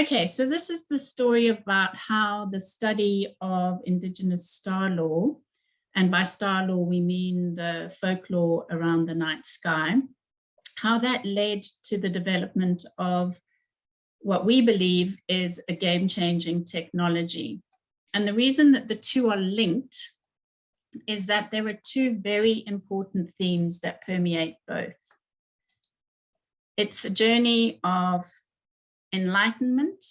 Okay, so this is the story about how the study of Indigenous Starlore, and by Starlore we mean the folklore around the night sky, how that led to the development of what we believe is a game-changing technology. And the reason that the two are linked is that there are two very important themes that permeate both. It's a journey of enlightenment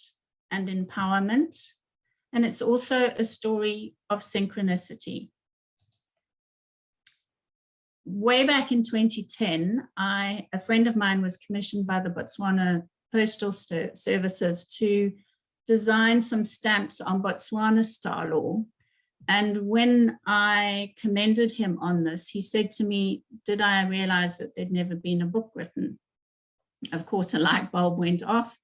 and empowerment, and it's also a story of synchronicity. Way back in 2010, a friend of mine was commissioned by the Botswana Postal Services to design some stamps on Botswana Starlore. And when I commended him on this, he said to me, did I realize that there'd never been a book written? Of course, a light bulb went off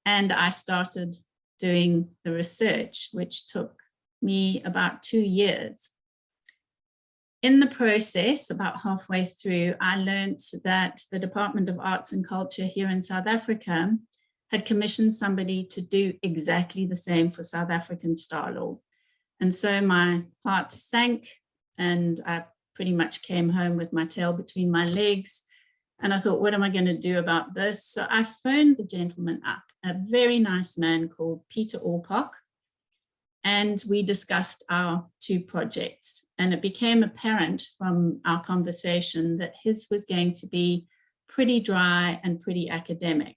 and I started doing the research, which took me about 2 years. In the process, about halfway through, I learned that the Department of Arts and Culture here in South Africa had commissioned somebody to do exactly the same for South African Starlore. And so my heart sank and I pretty much came home with my tail between my legs. And I thought, what am I going to do about this? So I phoned the gentleman up, a very nice man called Peter Alcock, and we discussed our two projects. And it became apparent from our conversation that his was going to be pretty dry and pretty academic.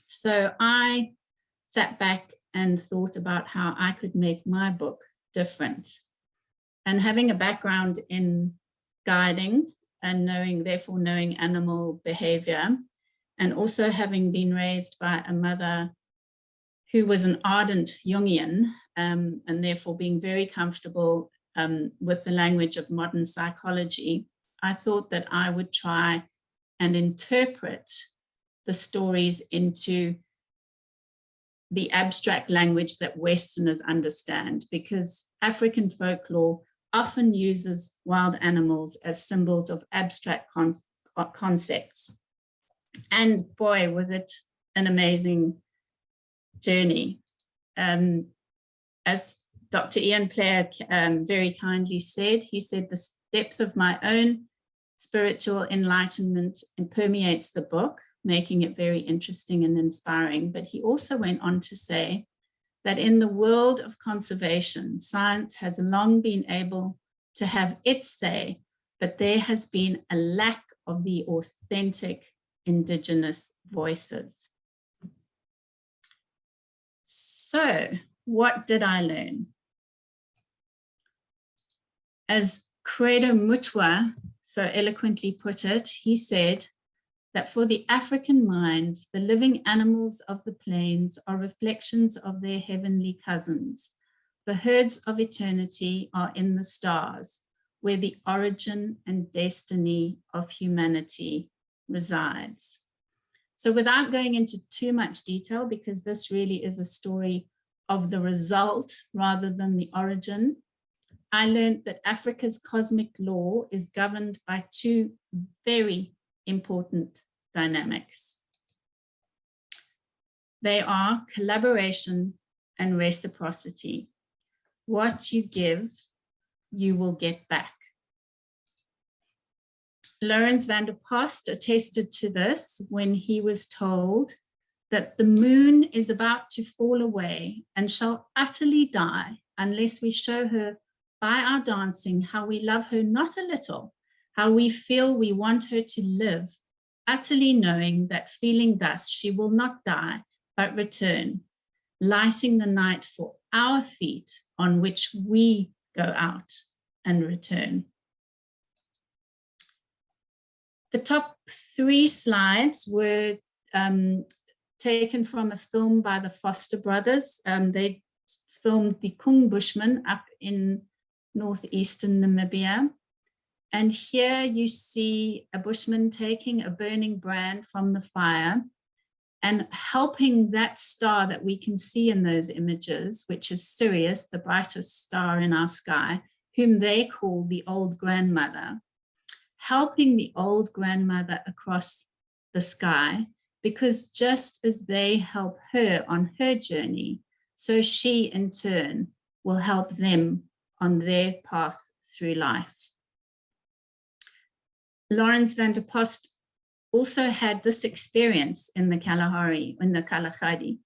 So I sat back and thought about how I could make my book different. And having a background in guiding and therefore knowing animal behavior, and also having been raised by a mother who was an ardent Jungian, and therefore being very comfortable with the language of modern psychology, I thought that I would try and interpret the stories into the abstract language that Westerners understand, because African folklore often uses wild animals as symbols of abstract concepts. And boy, was it an amazing journey. As Dr. Ian Player very kindly said, he said, the depth of my own spiritual enlightenment permeates the book, making it very interesting and inspiring. But he also went on to say that in the world of conservation, science has long been able to have its say, but there has been a lack of the authentic Indigenous voices. So, what did I learn? As Credo Mutwa so eloquently put it, he said that for the African mind, the living animals of the plains are reflections of their heavenly cousins. The herds of eternity are in the stars, where the origin and destiny of humanity resides. So without going into too much detail, because this really is a story of the result rather than the origin, I learned that Africa's cosmic law is governed by two very important dynamics. They are collaboration and reciprocity. What you give, you will get back. Lawrence van der Post attested to this when he was told that the moon is about to fall away and shall utterly die unless we show her by our dancing how we love her not a little, how we feel we want her to live, utterly knowing that feeling thus she will not die but return, lighting the night for our feet on which we go out and return. The top 3 slides were taken from a film by the Foster brothers. They filmed the Kung Bushmen up in northeastern Namibia. And here you see a bushman taking a burning brand from the fire and helping that star that we can see in those images, which is Sirius, the brightest star in our sky, whom they call the old grandmother, helping the old grandmother across the sky because just as they help her on her journey, so she in turn will help them on their path through life. Lawrence van der Post also had this experience in the Kalahari, in the Kalahari.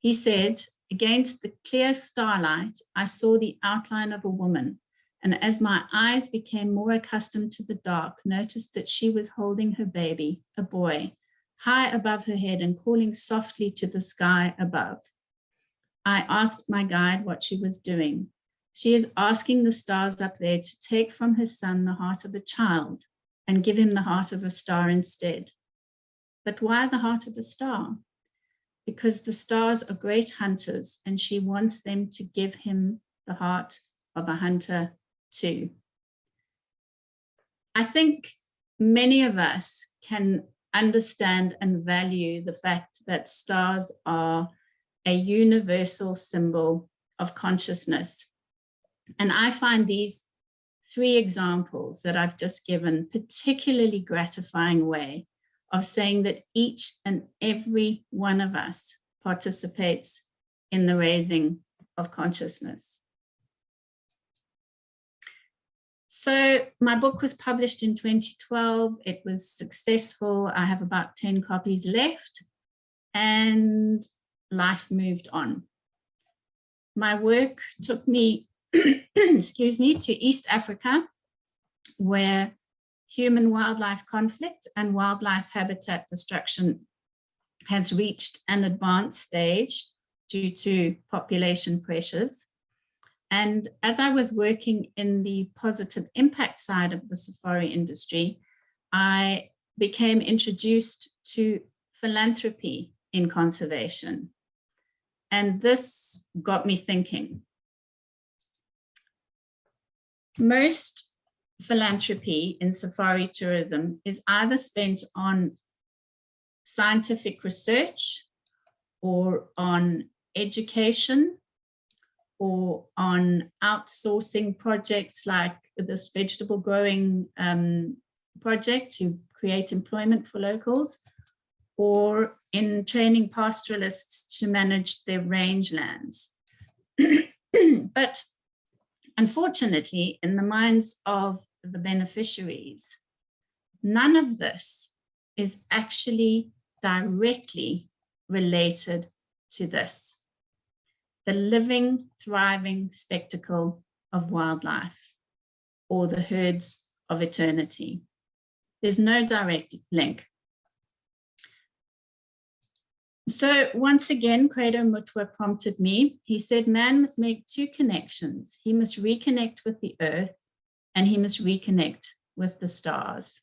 He said, against the clear starlight, I saw the outline of a woman, and as my eyes became more accustomed to the dark, noticed that she was holding her baby, a boy, high above her head and calling softly to the sky above. I asked my guide what she was doing. She is asking the stars up there to take from her son the heart of a child and give him the heart of a star instead. But why the heart of a star? Because the stars are great hunters and she wants them to give him the heart of a hunter too. I think many of us can understand and value the fact that stars are a universal symbol of consciousness. And I find these 3 examples that I've just given particularly gratifying way of saying that each and every one of us participates in the raising of consciousness. So my book was published in 2012. It was successful. I have about 10 copies left and life moved on. My work took me, excuse me, to East Africa, where human-wildlife conflict and wildlife habitat destruction has reached an advanced stage due to population pressures. And as I was working in the positive impact side of the safari industry, I became introduced to philanthropy in conservation. And this got me thinking. Most philanthropy in safari tourism is either spent on scientific research or on education or on outsourcing projects like this vegetable growing project to create employment for locals, or in training pastoralists to manage their rangelands. But unfortunately, in the minds of the beneficiaries, none of this is actually directly related to this, the living, thriving spectacle of wildlife, or the herds of eternity. There's no direct link. So once again, Credo Mutwa prompted me. He said, man must make 2 connections. He must reconnect with the earth and he must reconnect with the stars.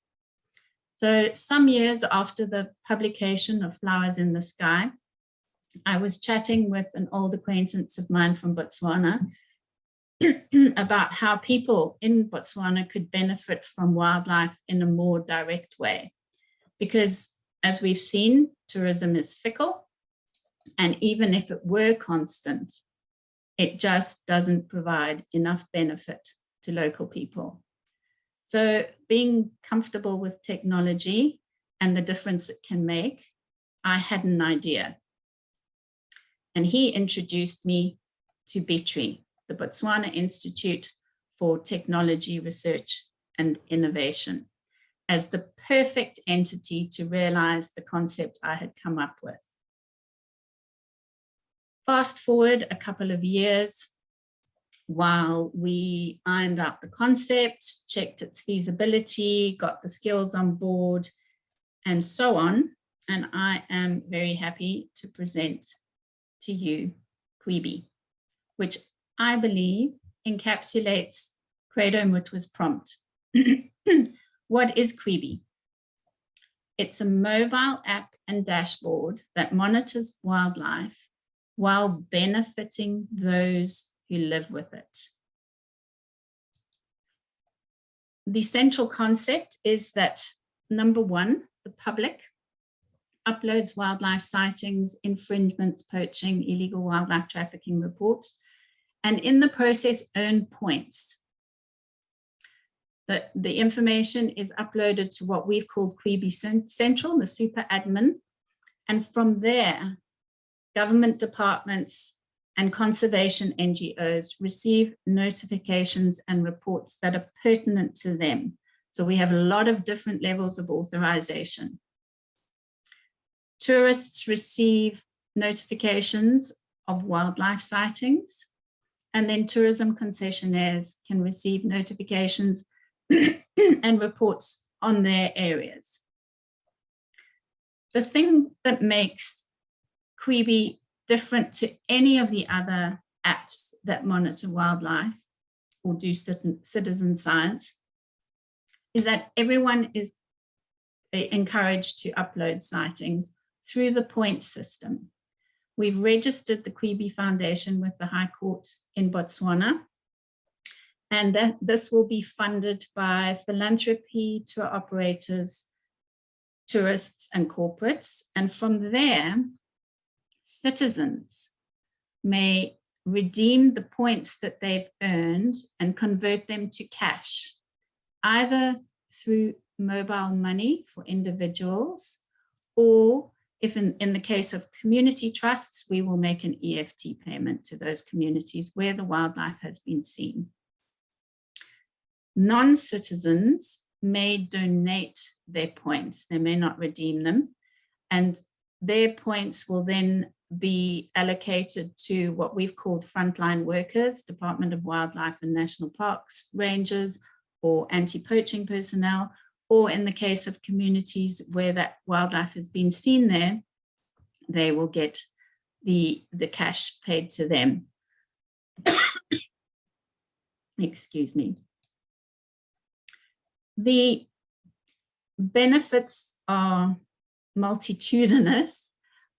So some years after the publication of Flowers in the Sky, I was chatting with an old acquaintance of mine from Botswana about how people in Botswana could benefit from wildlife in a more direct way. Because as we've seen, tourism is fickle, and even if it were constant, it just doesn't provide enough benefit to local people. So being comfortable with technology and the difference it can make, I had an idea. And he introduced me to BITRI, the Botswana Institute for Technology Research and Innovation, as the perfect entity to realize the concept I had come up with. Fast forward a couple of years while we ironed out the concept, checked its feasibility, got the skills on board, and so on. And I am very happy to present to you Cuibi, which I believe encapsulates Credo Mutwa's prompt. What is Cuibi? It's a mobile app and dashboard that monitors wildlife while benefiting those who live with it. The central concept is that, number 1, the public uploads wildlife sightings, infringements, poaching, illegal wildlife trafficking reports, and in the process earn points. The information is uploaded to what we've called Cuibi Central, the super admin, And from there, government departments and conservation NGOs receive notifications and reports that are pertinent to them. So we have a lot of different levels of authorization. Tourists receive notifications of wildlife sightings, and then tourism concessionaires can receive notifications and reports on their areas. The thing that makes Cuibi different to any of the other apps that monitor wildlife or do citizen science is that everyone is encouraged to upload sightings through the points system. We've registered the Cuibi Foundation with the High Court in Botswana, and this will be funded by philanthropy, tour operators, tourists, and corporates. And from there, citizens may redeem the points that they've earned and convert them to cash, either through mobile money for individuals, or if in the case of community trusts, we will make an EFT payment to those communities where the wildlife has been seen. Non-citizens may donate their points. They may not redeem them, and their points will then be allocated to what we've called frontline workers, Department of Wildlife and National Parks rangers, or anti-poaching personnel, or in the case of communities where that wildlife has been seen there, they will get the cash paid to them. Excuse me. The benefits are multitudinous,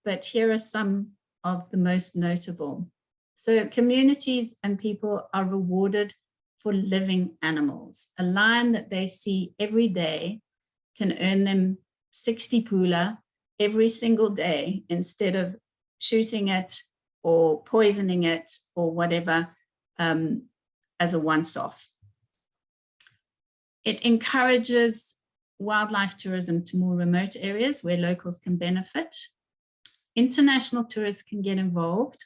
but here are some of the most notable. So communities and people are rewarded for living animals. A lion that they see every day can earn them 60 pula every single day instead of shooting it or poisoning it or whatever as a once-off. It encourages wildlife tourism to more remote areas where locals can benefit. International tourists can get involved.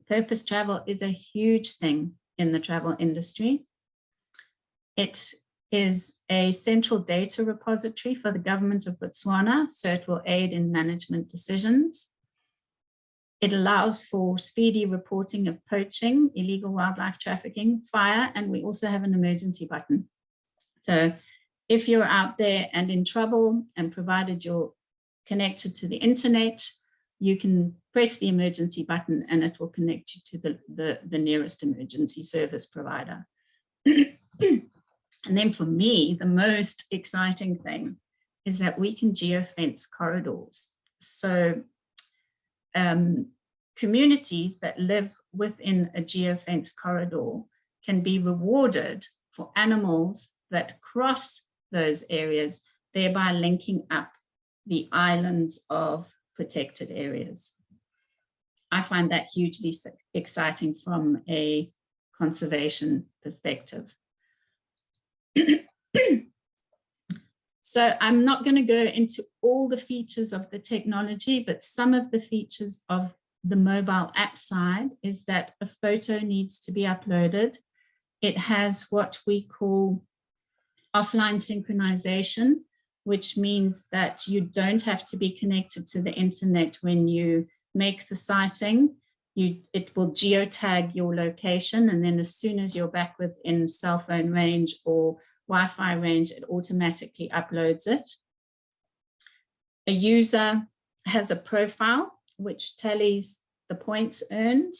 Purpose travel is a huge thing in the travel industry. It is a central data repository for the government of Botswana, so it will aid in management decisions. It allows for speedy reporting of poaching, illegal wildlife trafficking, fire, and we also have an emergency button. So if you're out there and in trouble, and provided you're connected to the internet, you can press the emergency button and it will connect you to the nearest emergency service provider. And then for me, the most exciting thing is that we can geofence corridors. So communities that live within a geofence corridor can be rewarded for animals that cross those areas, thereby linking up the islands of protected areas. I find that hugely exciting from a conservation perspective. So I'm not going to go into all the features of the technology, but some of the features of the mobile app side is that a photo needs to be uploaded. It has what we call offline synchronization, which means that you don't have to be connected to the internet when you make the sighting. It will geotag your location, and then as soon as you're back within cell phone range or Wi-Fi range, it automatically uploads it. A user has a profile which tallies the points earned.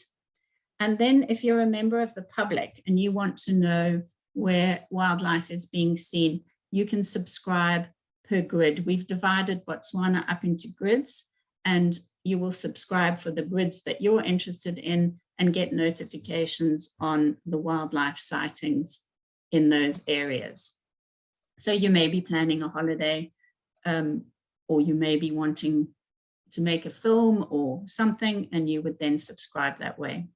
And then if you're a member of the public and you want to know where wildlife is being seen, you can subscribe per grid. We've divided Botswana up into grids, and you will subscribe for the grids that you're interested in and get notifications on the wildlife sightings in those areas. So you may be planning a holiday, or you may be wanting to make a film or something, and you would then subscribe that way.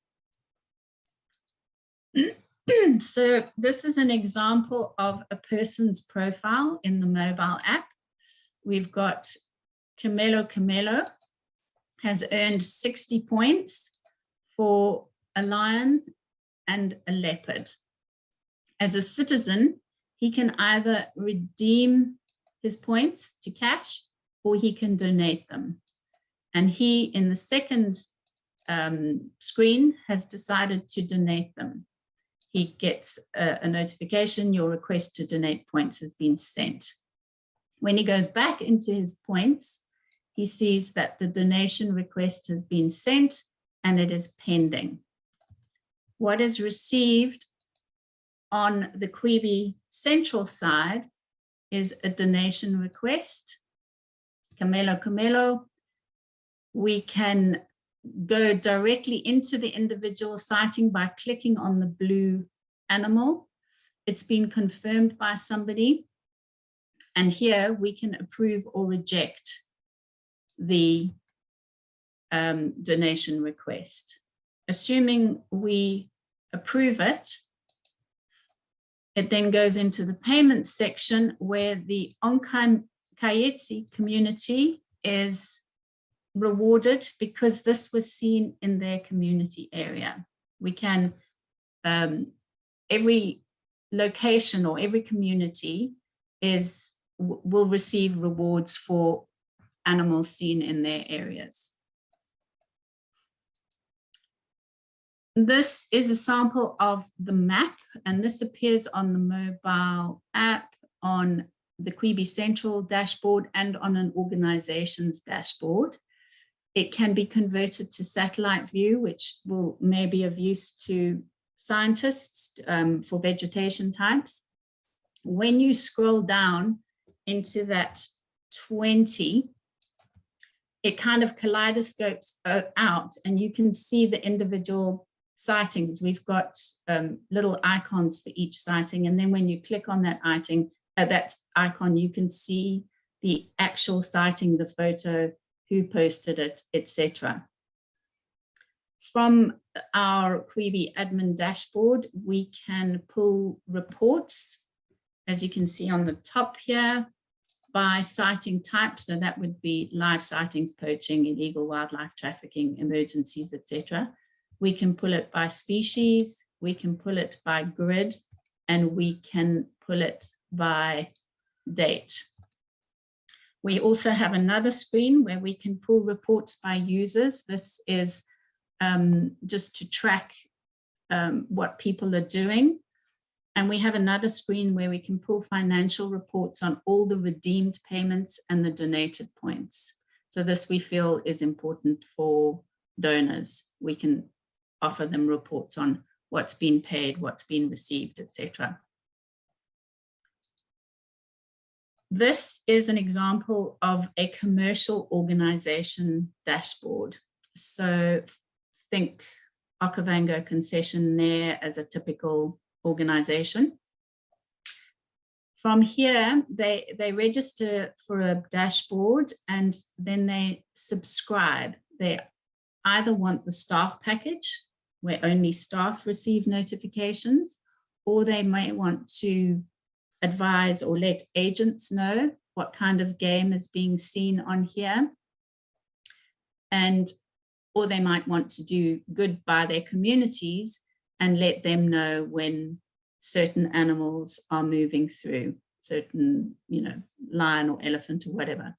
So this is an example of a person's profile in the mobile app. We've got Camelo has earned 60 points for a lion and a leopard. As a citizen, he can either redeem his points to cash or he can donate them. And he, in the second screen, has decided to donate them. He gets a notification, your request to donate points has been sent. When he goes back into his points, he sees that the donation request has been sent and it is pending. What is received on the Cuibi central side is a donation request. Camelo, we can go directly into the individual sighting by clicking on the blue animal. It's been confirmed by somebody. And here we can approve or reject the donation request. Assuming we approve it, it then goes into the payments section where the Onkayetsi community is rewarded because this was seen in their community area. We can, every location or every community will receive rewards for animals seen in their areas. This is a sample of the map, and this appears on the mobile app, on the Cuibi Central dashboard, and on an organization's dashboard. It can be converted to satellite view, which may be of use to scientists for vegetation types. When you scroll down into that 20, it kind of kaleidoscopes out and you can see the individual sightings. We've got little icons for each sighting, and then when you click on that icon, you can see the actual sighting, the photo, who posted it, etc. From our Cuibi admin dashboard, we can pull reports, as you can see on the top here, by sighting type. So that would be live sightings, poaching, illegal wildlife trafficking, emergencies, etc. We can pull it by species, we can pull it by grid, and we can pull it by date. We also have another screen where we can pull reports by users. This is just to track what people are doing. And we have another screen where we can pull financial reports on all the redeemed payments and the donated points. So this we feel is important for donors. We can offer them reports on what's been paid, what's been received, etc. This is an example of a commercial organization dashboard. So think Okavango concessionaire as a typical organization. From here, they register for a dashboard and then they subscribe. They either want the staff package, where only staff receive notifications, or they may want to advise or let agents know what kind of game is being seen on here. Or they might want to do good by their communities and let them know when certain animals are moving through, certain, lion or elephant or whatever.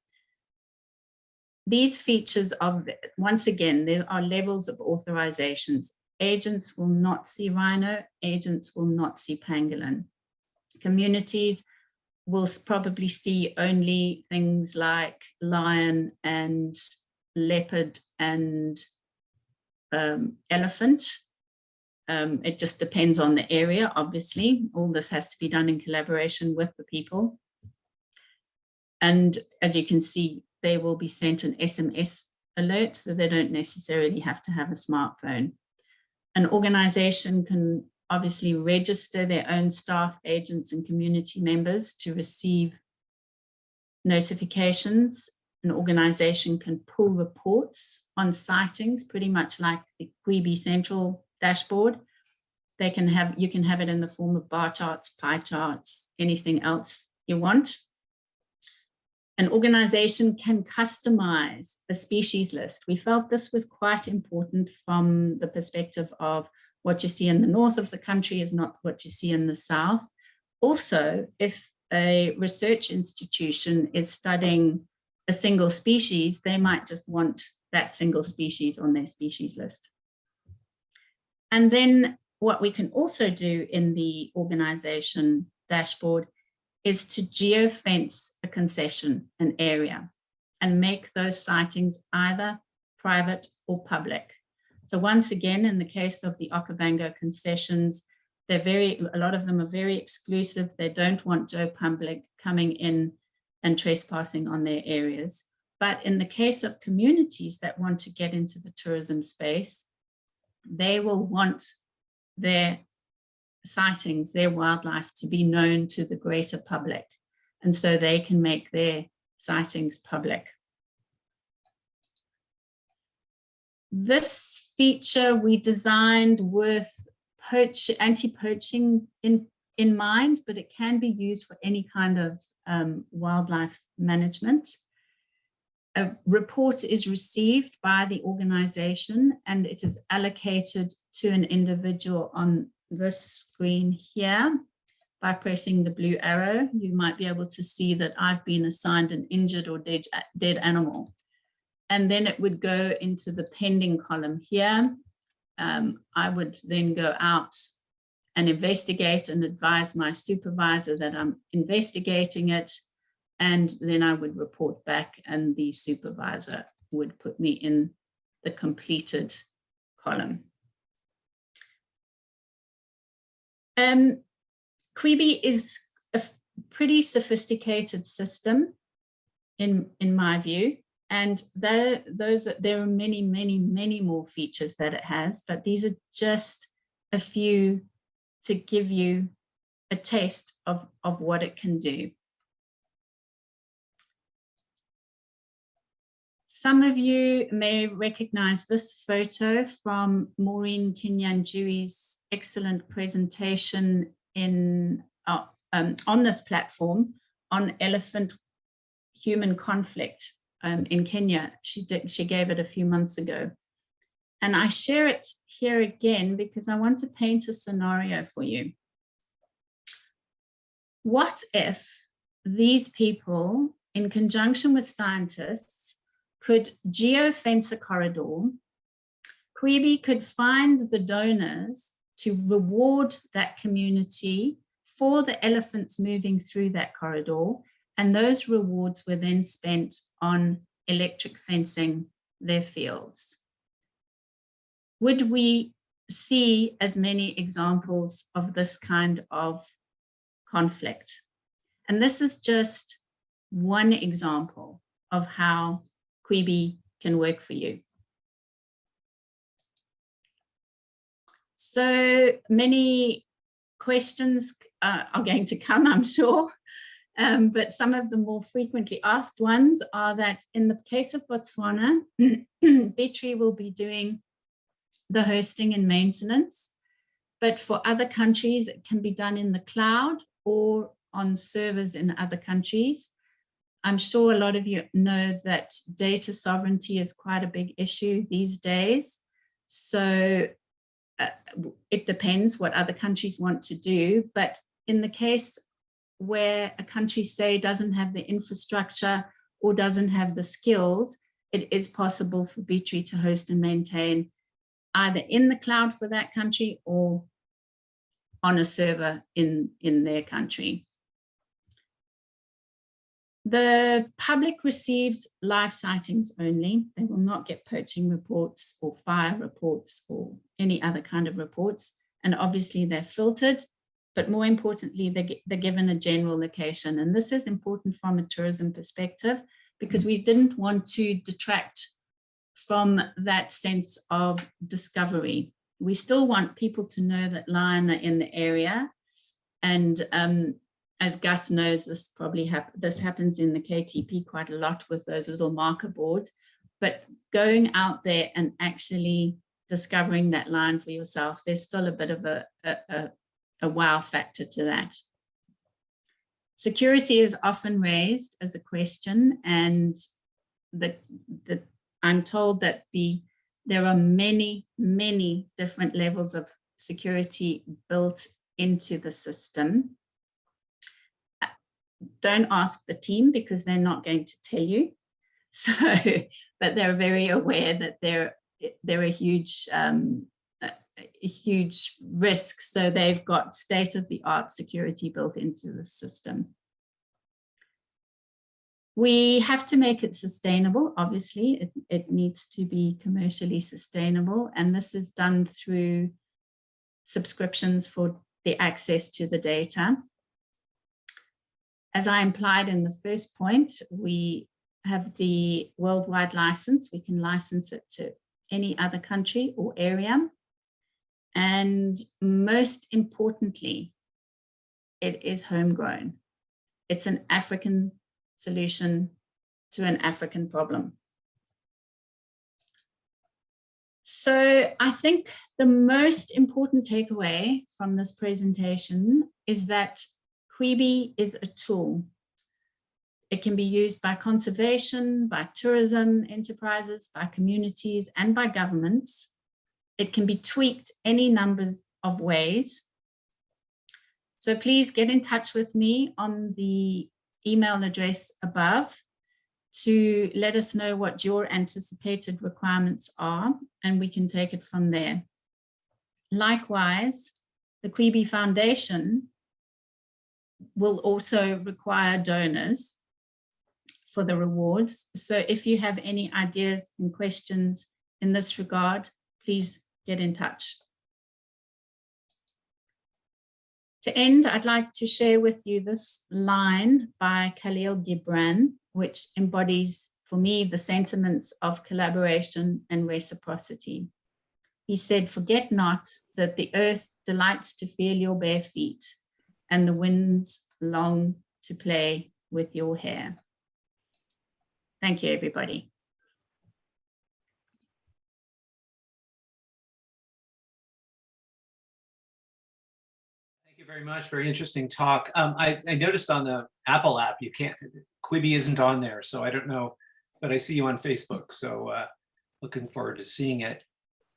These features of, once again, there are levels of authorizations. Agents will not see rhino, agents will not see pangolin. Communities will probably see only things like lion and leopard and elephant. It just depends on the area, obviously. All this has to be done in collaboration with the people. And as you can see, they will be sent an SMS alert, so they don't necessarily have to have a smartphone. An organization can obviously register their own staff, agents, and community members to receive notifications. An organization can pull reports on sightings, pretty much like the Cuibi Central dashboard. You can have it in the form of bar charts, pie charts, anything else you want. an organization can customize a species list. We felt this was quite important from the perspective of what you see in the north of the country is not what you see in the south. Also, if a research institution is studying a single species, they might just want that single species on their species list. And then what we can also do in the organization dashboard is to geofence a concession, an area, and make those sightings either private or public. So once again, in the case of the Okavango concessions, a lot of them are very exclusive. They don't want Joe Public coming in and trespassing on their areas. But in the case of communities that want to get into the tourism space, they will want their sightings, their wildlife to be known to the greater public. And so they can make their sightings public. This feature we designed with anti-poaching in mind, but it can be used for any kind of wildlife management. A report is received by the organization and it is allocated to an individual on this screen here. By pressing the blue arrow, you might be able to see that I've been assigned an injured or dead animal. And then it would go into the pending column here. I would then go out and investigate and advise my supervisor that I'm investigating it. And then I would report back and the supervisor would put me in the completed column. Cuibi is a pretty sophisticated system in my view. And there are many, many, many more features that it has, but these are just a few to give you a taste of what it can do. Some of you may recognize this photo from Maureen Kinyanjui's excellent presentation on this platform on elephant-human conflict in Kenya. She gave it a few months ago. And I share it here again because I want to paint a scenario for you. What if these people, in conjunction with scientists, could geofence a corridor? Cuibi could find the donors to reward that community for the elephants moving through that corridor, and those rewards were then spent on electric fencing their fields. Would we see as many examples of this kind of conflict? And this is just one example of how Cuibi can work for you. So many questions are going to come, I'm sure, but some of the more frequently asked ones are that in the case of Botswana, Bitri will be doing the hosting and maintenance, but for other countries, it can be done in the cloud or on servers in other countries. I'm sure a lot of you know that data sovereignty is quite a big issue these days. So it depends what other countries want to do. But in the case where a country, say, doesn't have the infrastructure or doesn't have the skills, it is possible for Bitri to host and maintain either in the cloud for that country or on a server in their country. The public receives live sightings only. They will not get poaching reports or fire reports or any other kind of reports. And obviously they're filtered, but more importantly, they're given a general location. And this is important from a tourism perspective because we didn't want to detract from that sense of discovery. We still want people to know that lion are in the area. And as Gus knows, this happens in the KTP quite a lot with those little marker boards, but going out there and actually discovering that lion for yourself, there's still a bit of a wow factor to that. Security is often raised as a question, and I'm told that there are many, many different levels of security built into the system. Don't ask the team because they're not going to tell you. So, but they're very aware that they're a huge risk. So they've got state-of-the-art security built into the system. We have to make it sustainable. Obviously, it needs to be commercially sustainable, and this is done through subscriptions for the access to the data. As I implied in the first point, we have the worldwide license. We can license it to any other country or area. And most importantly, it is homegrown. It's an African solution to an African problem. So I think the most important takeaway from this presentation is that Cuibi is a tool. It can be used by conservation, by tourism enterprises, by communities, and by governments. It can be tweaked any numbers of ways. So please get in touch with me on the email address above to let us know what your anticipated requirements are, and we can take it from there. Likewise, the Cuibi Foundation will also require donors for the rewards. So if you have any ideas and questions in this regard, please get in touch. To end, I'd like to share with you this line by Khalil Gibran, which embodies for me the sentiments of collaboration and reciprocity. He said, "Forget not that the earth delights to feel your bare feet, and the winds long to play with your hair." Thank you, everybody. Thank you very much. Very interesting talk. I noticed on the Apple app, you can't, Cuibi isn't on there, so I don't know, but I see you on Facebook, so looking forward to seeing it.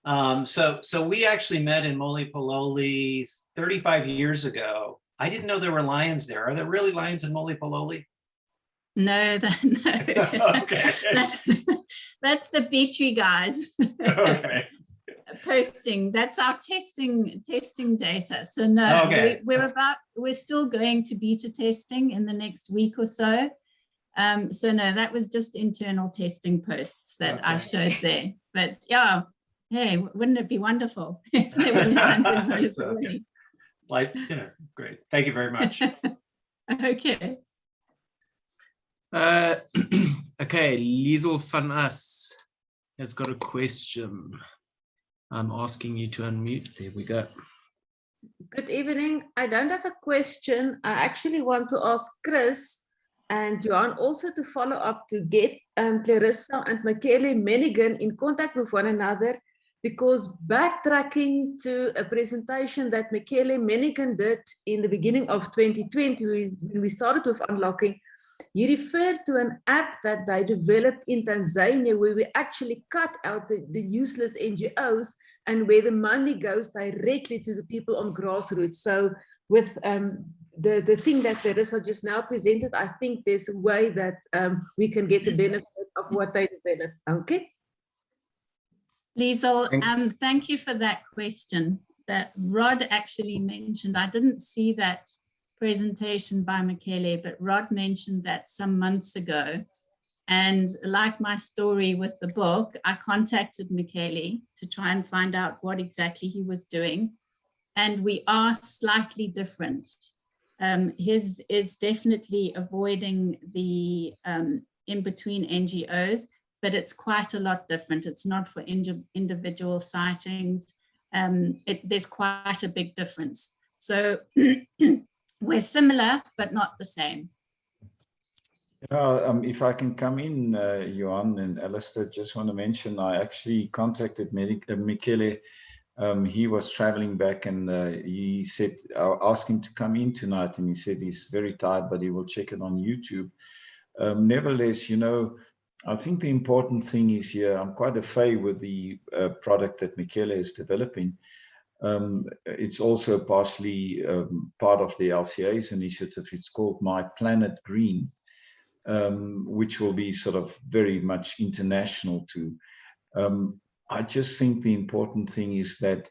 So we actually met in Molipololi 35 years ago. I didn't know there were lions there. Are there really lions in Molipololi? No, no. Okay. That's the Beachy guys. Okay. Posting. That's our testing data. So no, okay. we're still going to beta testing in the next week or so. So no, that was just internal testing posts that I showed there. But yeah, hey, wouldn't it be wonderful if there were lions in Molipololi? Like, great. Thank you very much. Okay. Okay, Liesel van Us has got a question. I'm asking you to unmute. There we go. Good evening. I don't have a question. I actually want to ask Chris and Johan also to follow up to get Clarissa and Michele Menigan in contact with one another, because backtracking to a presentation that Michele Menigan did in the beginning of 2020, when we started with unlocking, he referred to an app that they developed in Tanzania where we actually cut out the useless NGOs and where the money goes directly to the people on grassroots. So with the thing that Clarissa just now presented, I think there's a way that we can get the benefit of what they developed. Okay. Liesel, thank you for that question that Rod actually mentioned. I didn't see that presentation by Michele, but Rod mentioned that some months ago. And like my story with the book, I contacted Michele to try and find out what exactly he was doing. And we are slightly different. His is definitely avoiding the in-between NGOs, but it's quite a lot different. It's not for individual sightings. There's quite a big difference. So we're similar, but not the same. If I can come in, Johan and Alistair, just want to mention, I actually contacted Michele He was traveling back, and he said, I asked him to come in tonight, and he said he's very tired, but he will check it on YouTube. Nevertheless, I think the important thing is here, I'm quite a fan with the product that Michele is developing. It's also partially part of the LCA's initiative. It's called My Planet Green, which will be sort of very much international too. I just think the important thing is that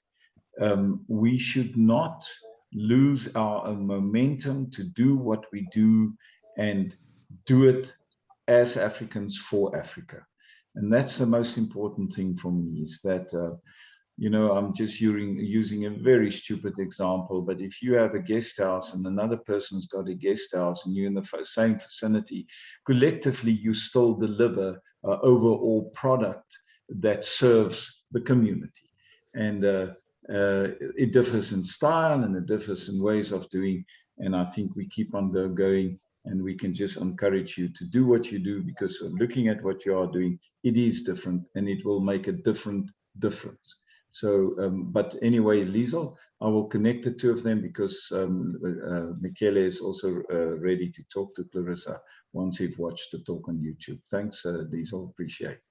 we should not lose our momentum to do what we do and do it as Africans for Africa. And that's the most important thing for me, is that, I'm just using a very stupid example, but if you have a guest house and another person's got a guest house and you're in the same vicinity, collectively you still deliver an overall product that serves the community. And it differs in style and it differs in ways of doing. And I think we keep on going, and we can just encourage you to do what you do, because looking at what you are doing, it is different and it will make a different difference. So, but anyway, Liesel, I will connect the two of them, because Michele is also ready to talk to Clarissa once he've watched the talk on YouTube. Thanks, Liesel, appreciate it.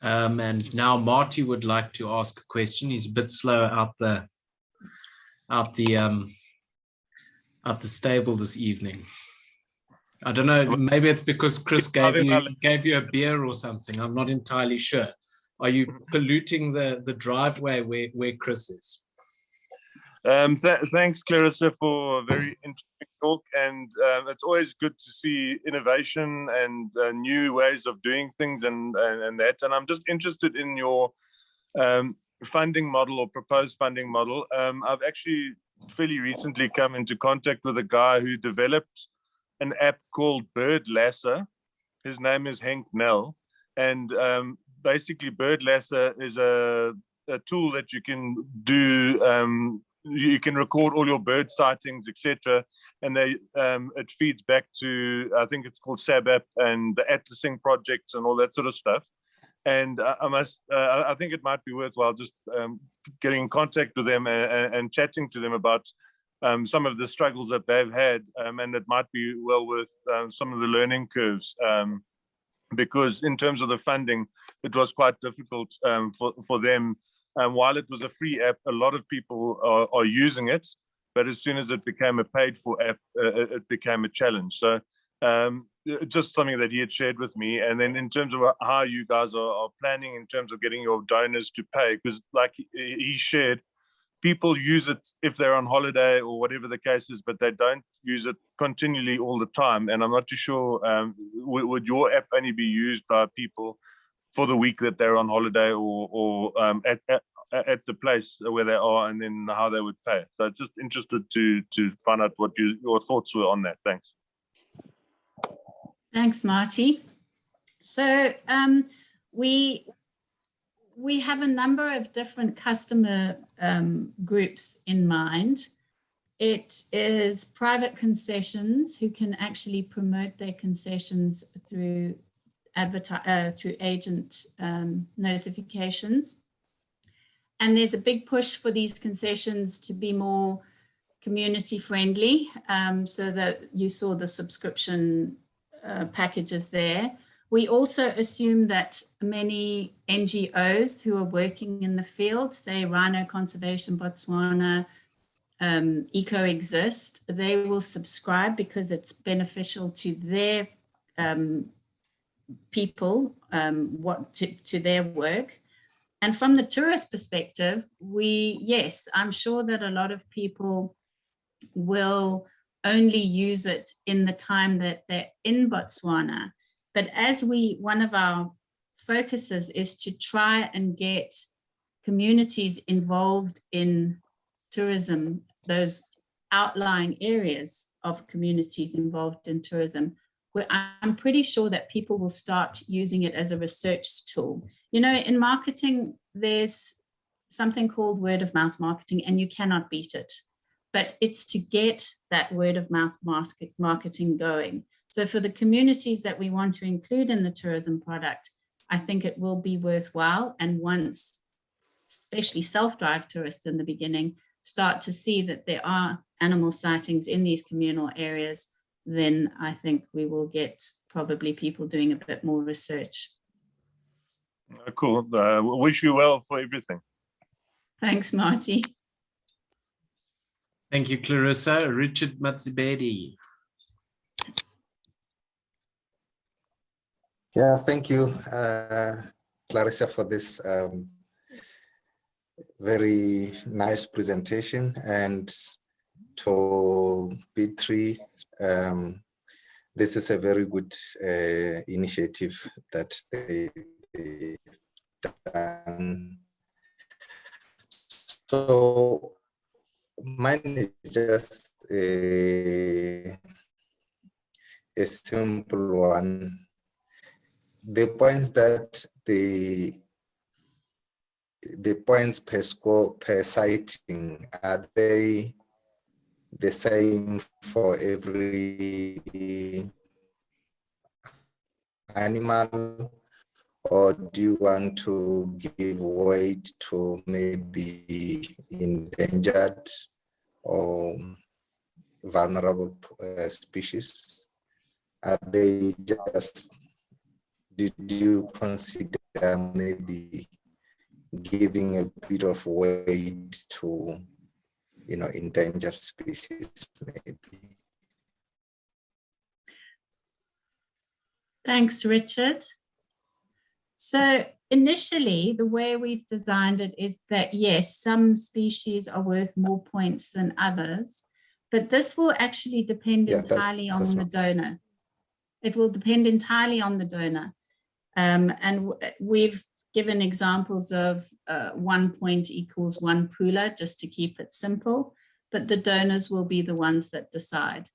And now Marty would like to ask a question. He's a bit slow out the stable this evening. I don't know, maybe it's because Chris gave you a beer or something. I'm not entirely sure. Are you polluting the driveway where Chris is? Thanks, Clarissa, for a very interesting talk. And it's always good to see innovation and new ways of doing things and that. And I'm just interested in your funding model or proposed funding model. I've actually fairly recently come into contact with a guy who developed an app called Bird Lasser. His name is Henk Nel. And basically, Bird Lasser is a tool that you can do. You can record all your bird sightings, etc., and it feeds back to, I think it's called SABAP and the Atlasing projects and all that sort of stuff. And I think it might be worthwhile just getting in contact with them and chatting to them about some of the struggles that they've had, and it might be well worth some of the learning curves, because in terms of the funding, it was quite difficult for them. While it was a free app, a lot of people are using it, but as soon as it became a paid-for app, it became a challenge. So just something that he had shared with me. And then in terms of how you guys are planning in terms of getting your donors to pay, because like he shared, people use it if they're on holiday or whatever the case is, but they don't use it continually all the time. And I'm not too sure, would your app only be used by people for the week that they're on holiday or at the place where they are, and then how they would pay? So just interested to find out what your thoughts were on that. Thanks. Thanks, Marty. So we have a number of different customer groups in mind. It is private concessions who can actually promote their concessions through agent notifications. And there's a big push for these concessions to be more community friendly, so that you saw the subscription packages there. We also assume that many NGOs who are working in the field, say Rhino Conservation Botswana, EcoExist, they will subscribe because it's beneficial to their people, to their work. And from the tourist perspective, yes, I'm sure that a lot of people will only use it in the time that they're in Botswana. But one of our focuses is to try and get communities involved in tourism, those outlying areas of communities involved in tourism, where I'm pretty sure that people will start using it as a research tool. In marketing, there's something called word of mouth marketing, and you cannot beat it. But it's to get that word of mouth marketing going. So for the communities that we want to include in the tourism product, I think it will be worthwhile. And once especially self-drive tourists in the beginning, start to see that there are animal sightings in these communal areas, then I think we will get probably people doing a bit more research. Cool. Wish you well for everything. Thanks, Marty. Thank you, Clarissa. Richard Matsibedi. Yeah, thank you, Clarissa, for this very nice presentation, and to B3, this is a very good initiative that they've done. So mine is just a simple one. The points that the points per score per sighting, are they the same for every animal, or do you want to give weight to maybe endangered or vulnerable species? Are they just, did you consider maybe giving a bit of weight to, you know, endangered species maybe? Thanks, Richard. So initially, the way we've designed it is that, yes, some species are worth more points than others, but this will actually depend entirely on the donor. It will depend entirely on the donor. And we've given examples of 1 point equals 1 pula, just to keep it simple, but the donors will be the ones that decide.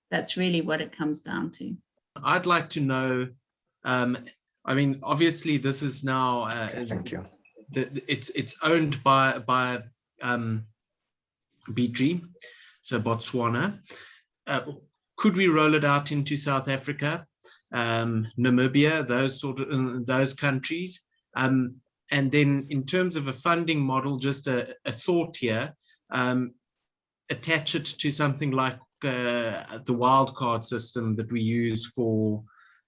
That's really what it comes down to. I'd like to know, I mean, obviously this is now, Thank you. It's owned by B3, so Botswana. Could we roll it out into South Africa, Namibia, those countries? And then in terms of a funding model, just a thought here, attach it to something like the wildcard system that we use for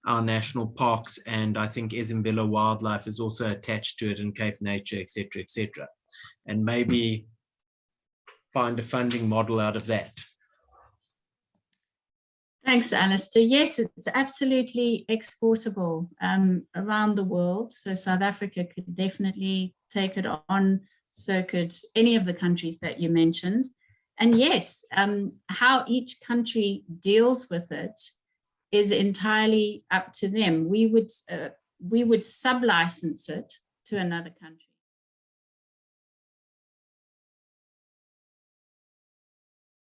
our national parks, and I think Ezimbela Wildlife is also attached to it, in Cape Nature, etc., etc. And maybe find a funding model out of that. Thanks, Alistair. Yes, it's absolutely exportable around the world. So South Africa could definitely take it on, so could any of the countries that you mentioned. And yes, how each country deals with it is entirely up to them. We would sub-license it to another country.